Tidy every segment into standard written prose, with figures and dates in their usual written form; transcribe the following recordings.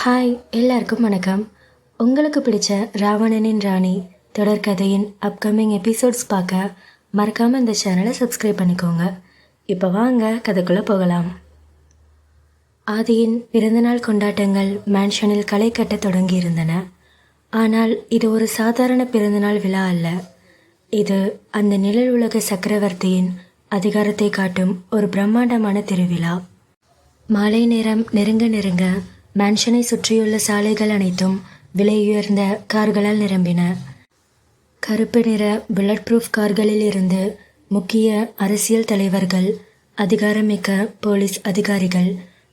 Hi, எல்லாருக்கும் வணக்கம். உங்களுக்கு பிடிச்ச ராவணனின் ராணி தொடர்கதையின் அப்கமிங் எபிசோட்ஸ் பார்க்க மறக்காமல் இந்த சேனலை சப்ஸ்கிரைப் பண்ணிக்கோங்க. இப்போ வாங்க கதைக்குள்ளே போகலாம். ஆதியின் பிறந்தநாள் கொண்டாட்டங்கள் மேன்ஷனில் களை கட்ட தொடங்கியிருந்தன. ஆனால் இது ஒரு சாதாரண பிறந்தநாள் விழா அல்ல. இது அந்த நிழல் உலக சக்கரவர்த்தியின் அதிகாரத்தை காட்டும் ஒரு பிரம்மாண்டமான திருவிழா. மாலை நேரம் நெருங்க நெருங்க மேன்ஷனை சுற்றியுள்ள சாலைகள் அனைத்தும் விலையுயர்ந்த கார்களால் நிரம்பின. கருப்பு நிற புல்லட் ப்ரூஃப் கார்களில் இருந்து முக்கிய அரசியல் தலைவர்கள், அதிகாரமிக்க போலீஸ் அதிகாரிகள்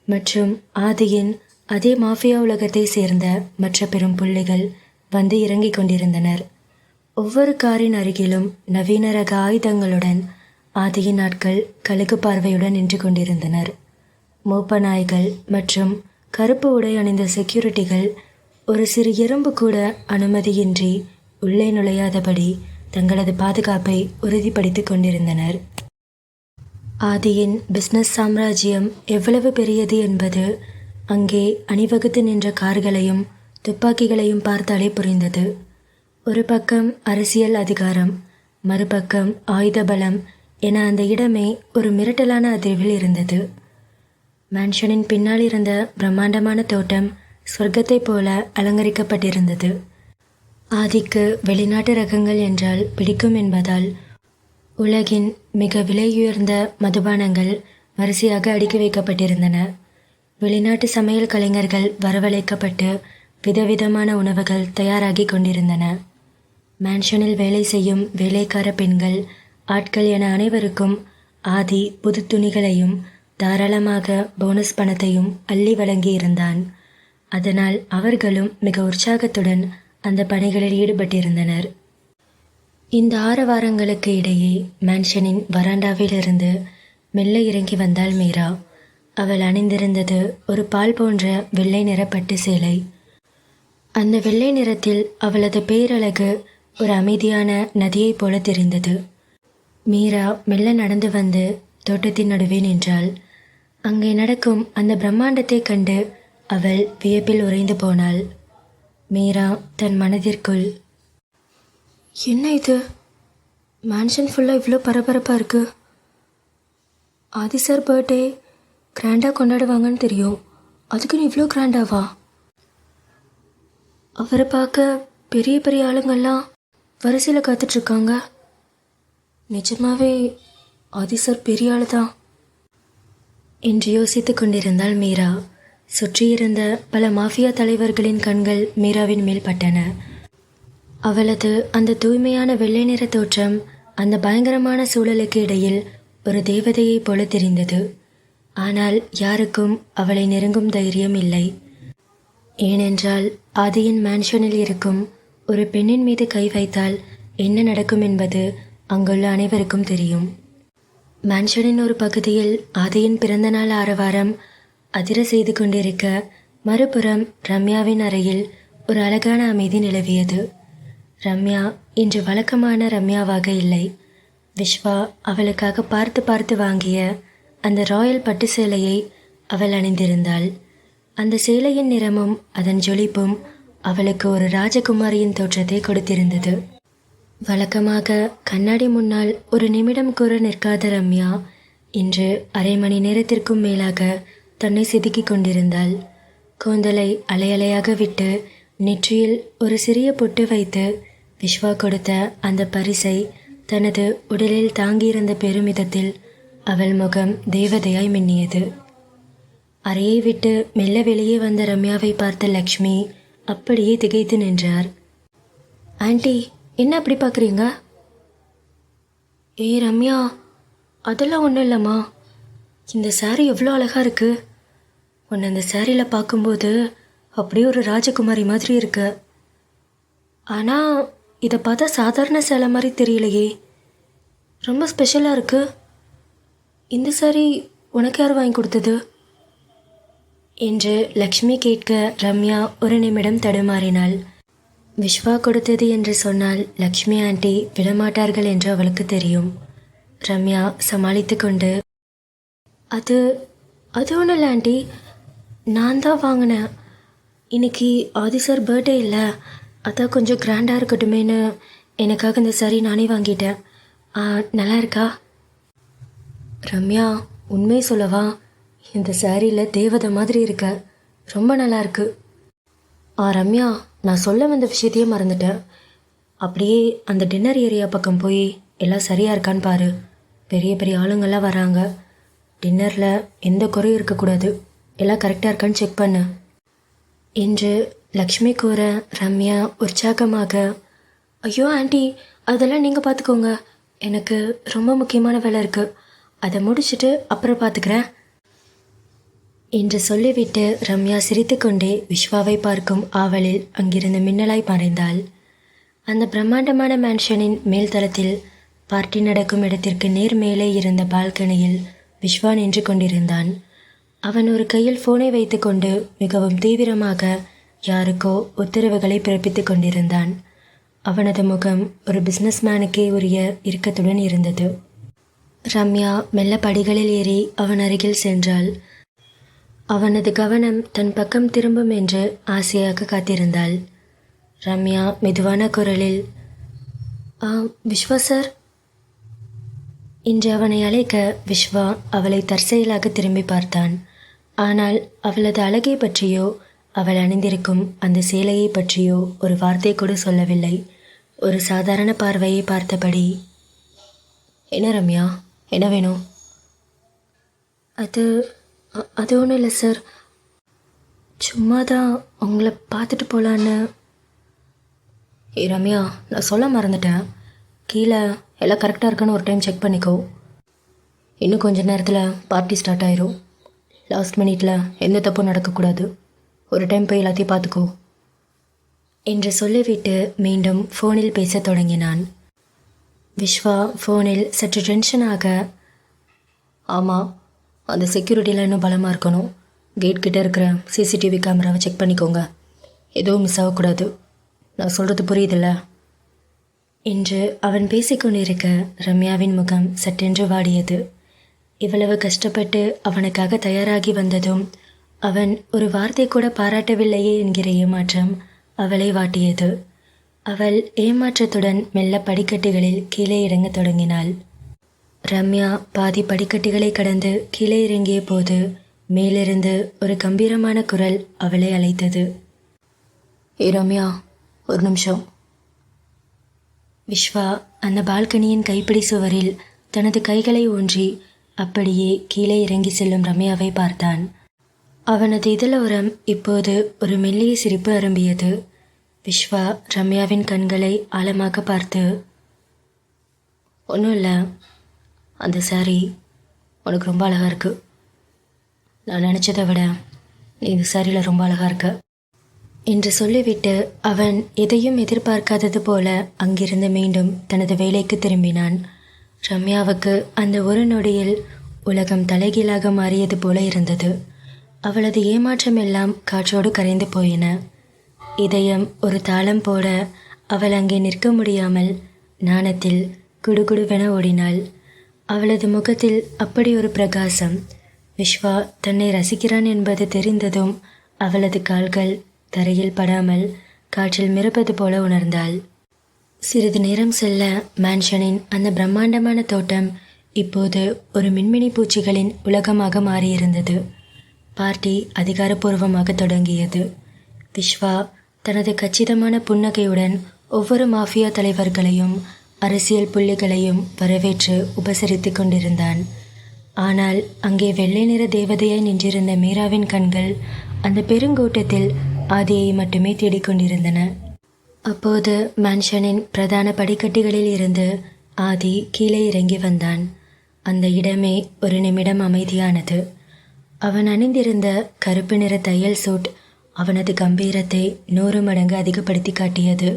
மற்றும் ஆதியின் அதே மாஃபியா உலகத்தை சேர்ந்த மற்ற பெரும் புள்ளிகள் வந்து இறங்கிக் கொண்டிருந்தனர். ஒவ்வொரு காரின் அருகிலும் நவீன ரக ஆயுதங்களுடன் ஆதியின் ஆட்கள் கழுகு பார்வையுடன் நின்று கொண்டிருந்தனர். மோப்ப நாய்கள் மற்றும் கருப்பு உடை அணிந்த செக்யூரிட்டிகள் ஒரு சிறு எறும்பு கூட அனுமதியின்றி உள்ளே நுழையாதபடி தங்களது பாதுகாப்பை உறுதிப்படுத்திக் கொண்டிருந்தனர். ஆதியின் பிஸ்னஸ் சாம்ராஜ்யம் எவ்வளவு பெரியது என்பது அங்கே அணிவகுத்து நின்ற கார்களையும் துப்பாக்கிகளையும் பார்த்தாலே புரிந்தது. ஒரு பக்கம் அரசியல் அதிகாரம், மறுபக்கம் ஆயுத பலம் என அந்த இடமே ஒரு மிரட்டலான அதிர்வில் இருந்தது. மேன்ஷனின் பின்னால் இருந்த பிரம்மாண்டமான தோட்டம் சொர்க்கத்தைப் போல அலங்கரிக்கப்பட்டிருந்தது. ஆதிக்கு வெளிநாட்டு ரகங்கள் என்றால் பிடிக்கும் என்பதால் உலகின் மிக விலையுயர்ந்த மதுபானங்கள் வரிசையாக அடுக்கி வைக்கப்பட்டிருந்தன. வெளிநாட்டு சமையல் கலைஞர்கள் வரவழைக்கப்பட்டு விதவிதமான உணவுகள் தயாராகி கொண்டிருந்தன. மேன்ஷனில் வேலை செய்யும் வேலைக்கார பெண்கள், ஆட்கள் என அனைவருக்கும் ஆதி புது துணிகளையும் தாராளமாக போனஸ் பணத்தையும் அள்ளி வழங்கியிருந்தான். அதனால் அவர்களும் மிக உற்சாகத்துடன் அந்த பணிகளில் ஈடுபட்டிருந்தனர். இந்த ஆரவாரங்களுக்கு இடையே மேன்ஷனின் வராண்டாவிலிருந்து மெல்ல இறங்கி வந்தாள் மீரா. அவள் அணிந்திருந்தது ஒரு பால் போன்ற வெள்ளை நிற பட்டு சேலை. அந்த வெள்ளை நிறத்தில் அவளது பேரழகு ஒரு அமைதியான நதியைப் போல தெரிந்தது. மீரா மெல்ல நடந்து வந்து தோட்டத்தின் நடுவே நின்றாள். அங்கே நடக்கும் அந்த பிரம்மாண்டத்தை கண்டு அவள் வியப்பில் உறைந்து போனாள். மீரா தன் மனதிற்குள், என்ன இது, மேன்ஷன் ஃபுல்லாக இவ்வளோ பரபரப்பாக இருக்கு. ஆதி சார் பர்த்டே கிராண்டாக கொண்டாடுவாங்கன்னு தெரியும், அதுக்குன்னு இவ்வளோ கிராண்டாவா? அவரை பார்க்க பெரிய பெரிய ஆளுங்கள்லாம் வரிசையில் காத்துட்ருக்காங்க. நிஜமாவே ஆதி சார் பெரிய ஆளு தான் என்று யோசித்து கொண்டிருந்தாள் மீரா. சுற்றியிருந்த பல மாஃபியா தலைவர்களின் கண்கள் மீராவின் மேல் பட்டன. அவளது அந்த தூய்மையான வெள்ளை நிற தோற்றம் அந்த பயங்கரமான சூழலுக்கு இடையில் ஒரு தேவதையைப் போல தெரிந்தது. ஆனால் யாருக்கும் அவளை நெருங்கும் தைரியம் இல்லை. ஏனென்றால் ஆதியின் மேன்ஷனில் இருக்கும் ஒரு பெண்ணின் மீது கை வைத்தால் என்ன நடக்கும் என்பது அங்குள்ள அனைவருக்கும் தெரியும். மேன்ஷனின் ஒரு பகுதியில் ஆதியின் பிறந்தநாள் ஆரவாரம் அதிர செய்து கொண்டிருக்க, மறுபுறம் ரம்யாவின் அறையில் ஒரு அழகான அமைதி நிலவியது. ரம்யா இன்று வழக்கமான ரம்யாவாக இல்லை. விஸ்வா அவளுக்காக பார்த்து பார்த்து வாங்கிய அந்த ராயல் பட்டு சேலையை அவள் அணிந்திருந்தாள். அந்த சேலையின் நிறமும் அதன் ஜொலிப்பும் அவளுக்கு ஒரு ராஜகுமாரியின் தோற்றத்தை கொடுத்திருந்தது. வழக்கமாக கண்ணாடி முன்னால் ஒரு நிமிடம் கூட நிற்காத ரம்யா இன்று அரை மணி நேரத்திற்கும் மேலாக தன்னை செதுக்கிக் கொண்டிருந்தாள். கூந்தலை அலையலையாக விட்டு நெற்றியில் ஒரு சிறிய பொட்டு வைத்து விஸ்வா கொடுத்த அந்த பரிசை தனது உடலில் தாங்கியிருந்த பெருமிதத்தில் அவள் முகம் தேவதையாய் மின்னியது. அறையை விட்டு மெல்ல வெளியே வந்த ரம்யாவை பார்த்த லக்ஷ்மி அப்படியே திகைத்து நின்றார். ஆண்டி, என்ன அப்படி பார்க்குறீங்க? ரம்யா, அதெல்லாம் ஒன்றும் இல்லைம்மா. இந்த சாரீ எவ்வளோ அழகாக இருக்குது. உன்னை அந்த சாரியில் பார்க்கும்போது அப்படியே ஒரு ராஜகுமாரி மாதிரி இருக்கு. ஆனால் இதை பார்த்தா சாதாரண சேலை மாதிரி தெரியலையே, ரொம்ப ஸ்பெஷலாக இருக்குது. இந்த சாரீ உனக்கு யார் வாங்கி கொடுத்தது என்று லக்ஷ்மி கேட்க ரம்யா ஒரு நிமிடம் தடுமாறினாள். விஸ்வா கொடுத்தது என்று சொன்னால் லக்ஷ்மி ஆண்டி விடமாட்டார்கள் என்று அவளுக்கு தெரியும். ரம்யா சமாளித்து கொண்டு, அது ஒன்றும் இல்லை ஆண்டி, நான் தான் வாங்கினேன். இன்னைக்கு ஆதி சார் பர்த்டே இல்லை, அதான் கொஞ்சம் கிராண்டாக இருக்கட்டுமேனு எனக்காக இந்த சாரி நானே வாங்கிட்டேன். நல்லா இருக்கா? ரம்யா, உண்மையை சொல்லவா, இந்த சாரியில் தேவதை மாதிரி இருக்க, ரொம்ப நல்லா இருக்கு. ரம்யா, நான் சொல்ல வந்த விஷயத்தையே மறந்துட்டேன். அப்படியே அந்த டின்னர் ஏரியா பக்கம் போய் எல்லாம் சரியாக இருக்கான்னு பாரு. பெரிய பெரிய ஆளுங்கள்லாம் வராங்க. டின்னரில் எந்த குறையும் இருக்கக்கூடாது, எல்லாம் கரெக்டாக இருக்கான்னு செக் பண்ணு என்று லக்ஷ்மி கூற ரம்யா உற்சாகமாக, ஐயோ ஆண்டி, அதெல்லாம் நீங்கள் பார்த்துக்கோங்க, எனக்கு ரொம்ப முக்கியமான வேலை இருக்குது, அதை முடிச்சுட்டு அப்புறம் பார்த்துக்கிறேன் என்று சொல்லிவிட்டு ரம்யா சிரித்துக்கொண்டே விஸ்வாவை பார்க்கும் ஆவலில் அங்கிருந்து மின்னலாய் மறைந்தாள். அந்த பிரம்மாண்டமான மேன்ஷனின் மேல்தளத்தில் பார்ட்டி நடக்கும் இடத்திற்கு நேர் மேலே இருந்த பால்கனியில் விஸ்வா நின்று கொண்டிருந்தான். அவன் ஒரு கையில் ஃபோனை வைத்துக்கொண்டு மிகவும் தீவிரமாக யாருக்கோ உத்தரவுகளை பிறப்பித்துக் கொண்டிருந்தான். அவனது முகம் ஒரு பிஸ்னஸ் மேனுக்கே உரிய இறுக்கத்துடன் இருந்தது. ரம்யா மெல்ல படிகளில் ஏறி அவன் அருகில் சென்றாள். அவனது கவனம் தன் பக்கம் திரும்பும் என்று ஆசையாக காத்திருந்தாள். ரம்யா மெதுவான குரலில், விஸ்வா சார் என்று அவனை அழைக்க விஸ்வா அவளை தற்செயலாக திரும்பி பார்த்தான். ஆனால் அவளது அழகை பற்றியோ அவள் அணிந்திருக்கும் அந்த சேலையை பற்றியோ ஒரு வார்த்தை கூட சொல்லவில்லை. ஒரு சாதாரண பார்வையை பார்த்தபடி, என்ன ரம்யா, என்ன வேணும்? அது ஒன்றும் இல்லை சார், சும்மா தான் உங்களை பார்த்துட்டு போகலான்னு. ரம்யா, நான் சொல்ல மறந்துட்டேன், கீழே எல்லாம் கரெக்டாக இருக்கான்னு ஒரு டைம் செக் பண்ணிக்கோ. இன்னும் கொஞ்சம் நேரத்தில் பார்ட்டி ஸ்டார்ட் ஆயிரும். லாஸ்ட் மினிட்டில் எந்த தப்பும் நடக்கக்கூடாது. ஒரு டைம் போய் எல்லாத்தையும் பார்த்துக்கோ என்று சொல்லிவிட்டு மீண்டும் ஃபோனில் பேசத் தொடங்கினான். விஸ்வா ஃபோனில் சற்று டென்ஷனாக, ஆமாம், அந்த செக்யூரிட்டியில் இன்னும் பலமாக இருக்கணும். கேட் கிட்டே இருக்கிற சிசிடிவி கேமராவை செக் பண்ணிக்கோங்க, எதுவும் மிஸ் ஆகக்கூடாது. நான் சொல்கிறது புரியுதில்ல என்று அவன் பேசிக்கொண்டிருக்க ரம்யாவின் முகம் சட்டென்று வாடியது. இவ்வளவு கஷ்டப்பட்டு அவனுக்காக தயாராகி வந்ததும் அவன் ஒரு வார்த்தை கூட பாராட்டவில்லையே என்கிற ஏமாற்றம் அவளை வாட்டியது. அவள் ஏமாற்றத்துடன் மெல்ல படிக்கட்டுகளில் கீழே இறங்கத் தொடங்கினாள். ரம்யா பாதி படிக்கட்டுகளை கடந்து கீழே இறங்கிய போது மேலிருந்து ஒரு கம்பீரமான குரல் அவளை அழைத்தது. ரம்யா, ஒரு நிமிஷம். விஸ்வா அந்த பால்கனியின் கைப்பிடி சுவரில் தனது கைகளை ஊன்றி அப்படியே கீழே இறங்கி செல்லும் ரம்யாவை பார்த்தான். அவனது இதழோரம் இப்போது ஒரு மெல்லிய சிரிப்பு அரும்பியது. விஸ்வா ரம்யாவின் கண்களை ஆழமாக பார்த்து, ஒன்றும் இல்லை, அந்த சாரி உனக்கு ரொம்ப அழகாக இருக்கு. நான் நினச்சதை விட நீ இந்த சாரியில் ரொம்ப அழகாக இருக்க என்று சொல்லிவிட்டு அவன் எதையும் எதிர்பார்க்காதது போல அங்கிருந்து மீண்டும் தனது வேலைக்கு திரும்பினான். ரம்யாவுக்கு அந்த ஒரு நொடியில் உலகம் தலைகீழாக மாறியது போல இருந்தது. அவளது ஏமாற்றம் எல்லாம் காற்றோடு கரைந்து போயின. இதயம் ஒரு தாளம் போட அவள் அங்கே நிற்க முடியாமல் நாணத்தில் குடுகுடுவென ஓடினாள். அவளது முகத்தில் அப்படி ஒரு பிரகாசம். விஸ்வா தன்னை ரசிக்கிறான் என்பது தெரிந்ததும் அவளது கால்கள் தரையில் படாமல் காற்றில் மிதப்பது போல உணர்ந்தாள். சிறிது நேரம் செல்ல மேன்ஷனின் அந்த பிரம்மாண்டமான தோட்டம் இப்போது ஒரு மின்மினி பூச்சிகளின் உலகமாக மாறியிருந்தது. பார்ட்டி அதிகாரப்பூர்வமாக தொடங்கியது. விஸ்வா தனது கச்சிதமான புன்னகையுடன் ஒவ்வொரு மாஃபியா தலைவர்களையும் அரசியல் புள்ளிகளையும் வரவேற்று உபசரித்து கொண்டிருந்தான். ஆனால் அங்கே வெள்ளை நிற தேவதையாய் நின்றிருந்த மீராவின் கண்கள் அந்த பெருங்கூட்டத்தில் ஆதியை மட்டுமே தேடிக்கொண்டிருந்தன. அப்போது மேன்ஷனின் பிரதான படிக்கட்டுகளில் இருந்து ஆதி கீழே இறங்கி வந்தான். அந்த இடமே ஒரு நிமிடம் அமைதியானது. அவன் அணிந்திருந்த கருப்பு நிற தையல் சூட் அவனது கம்பீரத்தை 100 மடங்கு அதிகப்படுத்தி காட்டியது.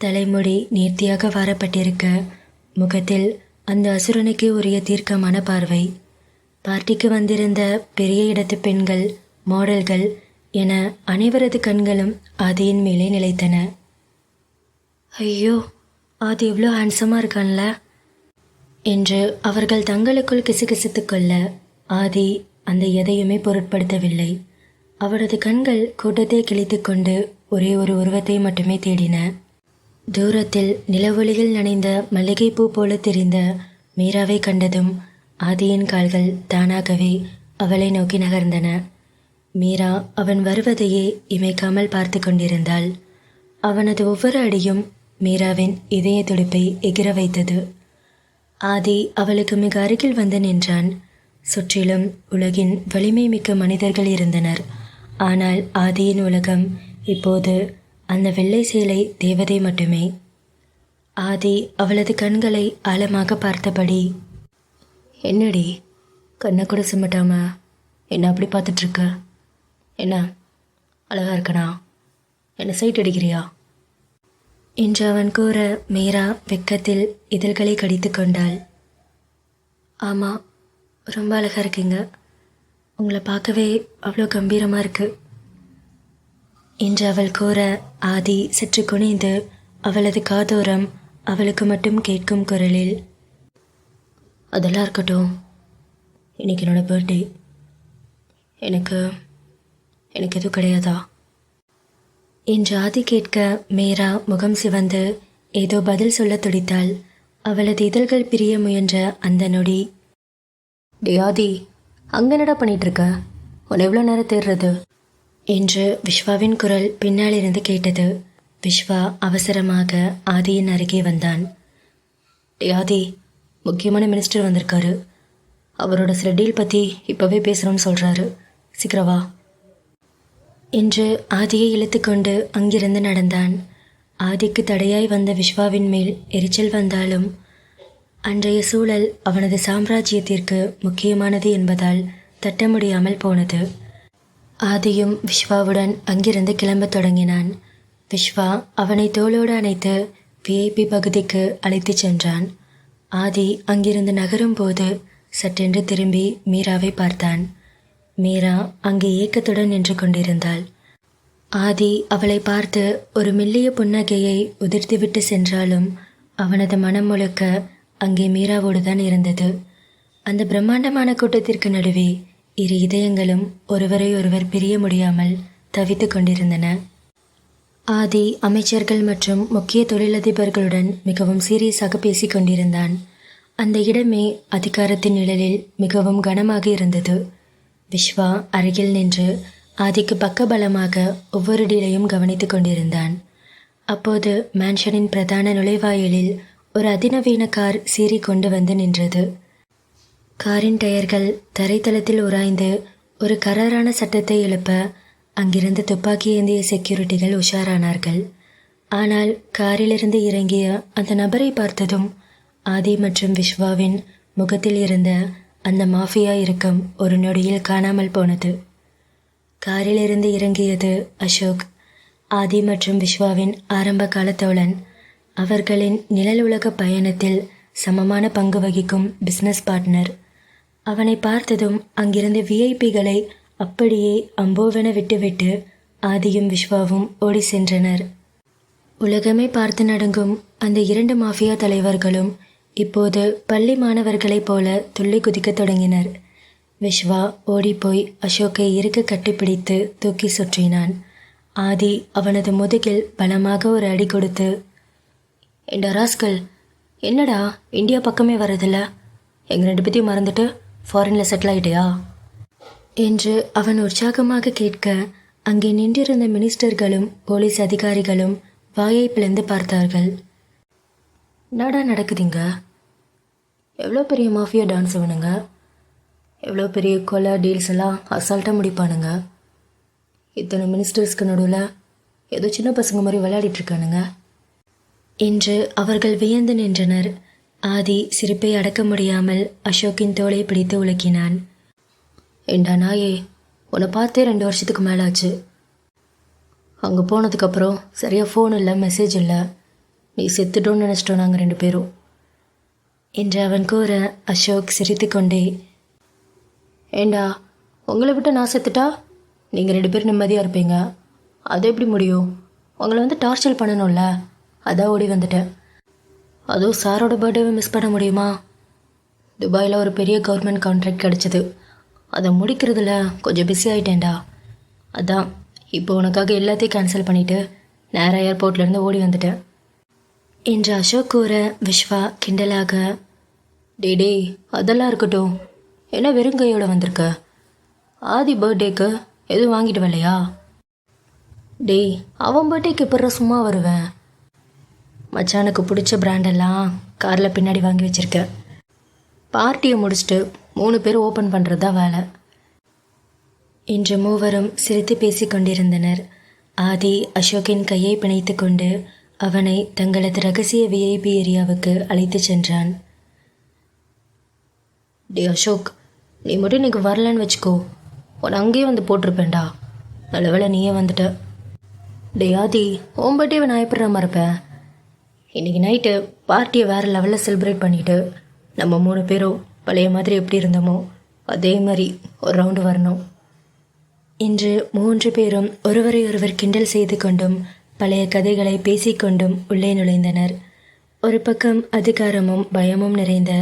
தலைமுடி நேர்த்தியாக வாரப்பட்டிருக்க முகத்தில் அந்த அசுரனுக்கு உரிய தீர்க்கமான பார்வை. பார்ட்டிக்கு வந்திருந்த பெரிய இடத்து பெண்கள், மாடல்கள் என அனைவரது கண்களும் ஆதியின் மேலே நிலைத்தன. ஐயோ, ஆதி இவ்வளோ ஹேண்ட்ஸமாக இருக்கான்ல என்று அவர்கள் தங்களுக்குள் கிசுகிசுத்து கொள்ள ஆதி அந்த எதையுமே பொருட்படுத்தவில்லை. அவனது கண்கள் கூட்டத்தை கிழித்து கொண்டு ஒரே ஒரு உருவத்தை மட்டுமே தேடின. தூரத்தில் நிலவொளியில் நனைந்த மல்லிகைப்பூ போல தெரிந்த மீராவை கண்டதும் ஆதியின் கால்கள் தானாகவே அவளை நோக்கி நகர்ந்தன. மீரா அவன் வருவதையே இமைக்காமல் பார்த்து கொண்டிருந்தாள். அவனது ஒவ்வொரு அடியும் மீராவின் இதய துடிப்பை எகிர வைத்தது. ஆதி அவளுக்கு மிக அருகில் வந்து நின்றான். சுற்றிலும் உலகின் வலிமை மிக்க மனிதர்கள் இருந்தனர். ஆனால் ஆதியின் உலகம் இப்போது அந்த வெள்ளை சேலை தேவதை மட்டுமே. ஆதி அவளது கண்களை ஆழமாக பார்த்தபடி, என்னடி கண்ணை கூட சிம்மட்டாம என்ன அப்படி பார்த்துட்ருக்க? என்ன அழகா இருக்கனா? என்ன சைட் அடிக்கிறியா என்று அவன் கூற மீரா வெக்கத்தில் இதழ்களை கடித்து கொண்டாள். ஆமாம், ரொம்ப அழகாக இருக்கீங்க. உங்களை பார்க்கவே அவ்வளோ கம்பீரமாக இருக்கு என்று அவள் கூற ஆதி சற்று குனிந்து அவளது காதோரம் அவளுக்கு மட்டும் கேட்கும் குரலில், அதெல்லாம் இருக்கட்டும், இன்னைக்கு என்னோட பர்த்டே. எனக்கு எதுவும் கிடையாதா என்று ஆதி கேட்க மீரா முகம் சிவந்து ஏதோ பதில் சொல்ல துடித்தாள். அவளது இதழ்கள் பிரிய முயன்ற அந்த நொடி, டே ஆதி, அங்கே என்னடா பண்ணிகிட்ருக்க? உன்னை எவ்வளோ நேரம் தேடுறது என்று விஸ்வாவின் குரல் பின்னாலிருந்து கேட்டது. விஸ்வா அவசரமாக ஆதியின் அருகே வந்தான். டே ஆதி, முக்கியமான மினிஸ்டர் வந்திருக்காரு. அவரோட சில டீல் பற்றி இப்போவே பேசுகிறோன்னு சொல்கிறாரு. சீக்கிரவா என்று ஆதியை இழுத்து கொண்டு அங்கிருந்து நடந்தான். ஆதிக்கு தடையாய் வந்த விஸ்வாவின் மேல் எரிச்சல் வந்தாலும் அன்றைய சூழல் அவனது சாம்ராஜ்யத்திற்கு முக்கியமானது என்பதால் தட்ட முடியாமல் போனது. ஆதியும் விஸ்வாவுடன் அங்கிருந்து கிளம்பத் தொடங்கினான். விஸ்வா அவனை தோளோடு அணைத்து விஐபி பகுதிக்கு அழைத்துச் சென்றான். ஆதி அங்கிருந்து நகரும் போது சட்டென்று திரும்பி மீராவை பார்த்தான். மீரா அங்கே ஏக்கத்துடன் நின்று கொண்டிருந்தாள். ஆதி அவளை பார்த்து ஒரு மெல்லிய புன்னகையை உதிர்த்துவிட்டு சென்றாலும் அவனது மனம் முழுக்க அங்கே மீராவோடு தான் இருந்தது. அந்த பிரம்மாண்டமான கூட்டத்திற்கு நடுவே இரு இதயங்களும் ஒருவரை ஒருவர் பிரிய முடியாமல் தவித்து கொண்டிருந்தன. ஆதி அமைச்சர்கள் மற்றும் முக்கிய தொழிலதிபர்களுடன் மிகவும் சீரியஸாக பேசிக் கொண்டிருந்தான். அந்த இடமே அதிகாரத்தின் நிழலில் மிகவும் கனமாக இருந்தது. விஸ்வா அருகில் நின்று ஆதிக்கு பக்கபலமாக ஒவ்வொரு டீலையும் கவனித்து கொண்டிருந்தான். அப்போது மேன்ஷனின் பிரதான நுழைவாயிலில் ஒரு அதிநவீன கார் சீறி கொண்டு வந்து நின்றது. காரின் டயர்கள் தரைத்தளத்தில் உராய்ந்து ஒரு கராரான சட்டத்தை எழுப்ப அங்கிருந்து துப்பாக்கி ஏந்திய செக்யூரிட்டிகள் உஷாரானார்கள். ஆனால் காரிலிருந்து இறங்கிய அந்த நபரை பார்த்ததும் ஆதி மற்றும் விஸ்வாவின் முகத்தில் இருந்த அந்த மாஃபியா இறுக்கம் ஒரு நொடியில் காணாமல் போனது. காரிலிருந்து இறங்கியது அசோக், ஆதி மற்றும் விஸ்வாவின் ஆரம்ப கால தோழன். அவர்களின் நிழல் உலக பயணத்தில் சமமான பங்கு வகிக்கும் பிஸ்னஸ் பார்ட்னர். அவனை பார்த்ததும் அங்கிருந்து விஐபிகளை அப்படியே அம்போவென விட்டுவிட்டு ஆதியும் விஸ்வாவும் ஓடி சென்றனர். உலகமே பார்த்து நடுங்கும் அந்த இரண்டு மாஃபியா தலைவர்களும் இப்போது பள்ளி மாணவர்களைப் போல துள்ளி குதிக்கத் தொடங்கினர். விஸ்வா ஓடிப்போய் அசோக்கை இறுக்க கட்டிப்பிடித்து தூக்கி சுற்றினான். ஆதி அவனது முதுகில் பலமாக ஒரு அடி கொடுத்து, ஏண்டா ராஸ்கல், என்னடா இந்தியா பக்கமே வரதில்ல? எங்கள் ரெண்டு பேத்தையும் மறந்துட்டு ஃபாரினில் செட்டில் ஆகிட்டியா என்று அவன் உற்சாகமாக கேட்க அங்கே நின்றிருந்த மினிஸ்டர்களும் போலீஸ் அதிகாரிகளும் வாயை பிளந்து பார்த்தார்கள். என்னடா நடக்குதுங்க? எவ்வளோ பெரிய மாஃபியா டான்ஸ் இவனுங்க, எவ்வளோ பெரிய கொலை டீல்ஸ் எல்லாம் அசால்ட்டாக முடிப்பானுங்க. இத்தனை மினிஸ்டர்ஸ்க்கு நடுவில் ஏதோ சின்ன பசங்க மாதிரி விளையாடிட்டுருக்கானுங்க என்று அவர்கள் வியந்து நின்றனர். ஆதி சிரிப்பை அடக்க முடியாமல் அசோக்கின் தோளை பிடித்து உலுக்கினான். ஏண்டா நாயே, உன்னை பார்த்தே 2 வருஷத்துக்கு மேலே ஆச்சு. அங்கே போனதுக்கப்புறம் சரியாக ஃபோன் இல்லை, மெசேஜ் இல்லை. நீ செத்துட்டோன்னு நினச்சிட்டோம் நாங்கள் 2 பேரும் என்று அவன் கூற அசோக் சிரித்து கொண்டே, ஏண்டா உங்களை விட்டு நான் செத்துட்டா நீங்கள் 2 பேரும் நிம்மதியாக இருப்பீங்க. அது எப்படி முடியும்? உங்களை வந்து டார்ச்சர் பண்ணணும்ல, அதான் ஓடி வந்துட்டேன். அதுவும் சாரோட பர்த்டேவை மிஸ் பண்ண முடியுமா? துபாயில் ஒரு பெரிய கவர்மெண்ட் கான்ட்ராக்ட் கிடச்சிது, அதை முடிக்கிறதுல கொஞ்சம் பிஸி ஆகிட்டேன்டா. அதான் இப்போ உனக்காக எல்லாத்தையும் கேன்சல் பண்ணிவிட்டு நேராக ஏர்போர்ட்லேருந்து ஓடி வந்துட்டேன் என்று அசோக் கூற விஸ்வா கிண்டலாக, டே அதெல்லாம் இருக்கட்டும், என்ன வெறும் கையோட வந்திருக்க? ஆதி பர்த்டேக்கு எதுவும் வாங்கிட்டு வரலையா? டேய், அவன் பர்த்டேக்கு எப்பட்றா சும்மா வருவேன்? மச்சானுக்கு பிடிச்ச பிராண்டெல்லாம் காரில் பின்னாடி வாங்கி வச்சுருக்கேன். பார்ட்டியை முடிச்சுட்டு 3 பேர் ஓப்பன் பண்ணுறது தான் வேலை. இன்று மூவரும் சிரித்து பேசி கொண்டிருந்தனர். ஆதி அசோக்கின் கையை பிணைத்து கொண்டு அவனை தங்களது ரகசிய விஐபி ஏரியாவுக்கு அழைத்து சென்றான். டே அசோக், நீ மட்டும் இன்னைக்கு வரலன்னு வச்சுக்கோ, உன்னை அங்கேயே வந்து போட்டிருப்பேன்டா. நல்ல வேளை நீயே வந்துட்ட. டே ஆதி, உன் பர்த்டேவை நான் எப்படி மறப்பேன்? இன்றைக்கி நைட்டு பார்ட்டியை வேறு லெவலில் செலிப்ரேட் பண்ணிவிட்டு நம்ம 3 பேரும் பழைய மாதிரி எப்படி இருந்தோமோ அதே மாதிரி ஒரு ரவுண்டு வரணும். இன்று 3 பேரும் ஒருவரை ஒருவர் கிண்டல் செய்து கொண்டும் பழைய கதைகளை பேசிக்கொண்டும் உள்ளே நுழைந்தனர். ஒரு பக்கம் அதிகாரமும் பயமும் நிறைந்த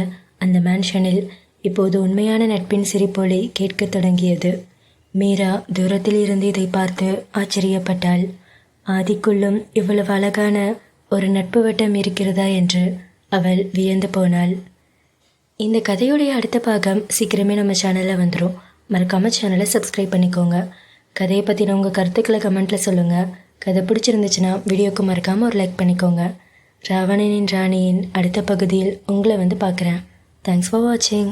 அந்த மேன்ஷனில் இப்போது உண்மையான நட்பின் சிரிப்பொலி கேட்கத் தொடங்கியது. மீரா தூரத்தில் இருந்து இதை பார்த்து ஆச்சரியப்பட்டாள். ஆதிக்குள்ளும் இவ்வளவு அழகான ஒரு நட்பு வட்டம் இருக்கிறதா என்று அவள் வியந்து போனாள். இந்த கதையுடைய அடுத்த பாகம் சீக்கிரமே நம்ம சேனலில் வந்துடும். மறக்காமல் சேனலை சப்ஸ்கிரைப் பண்ணிக்கோங்க. கதையை பற்றின உங்கள் கருத்துக்களை கமெண்ட்டில் சொல்லுங்கள். கதை பிடிச்சிருந்துச்சுன்னா வீடியோக்கு மறக்காமல் ஒரு லைக் பண்ணிக்கோங்க. ராவணனின் ராணியின் அடுத்த பகுதியில் உங்களை வந்து பார்க்குறேன். தேங்க்ஸ் ஃபார் வாட்சிங்.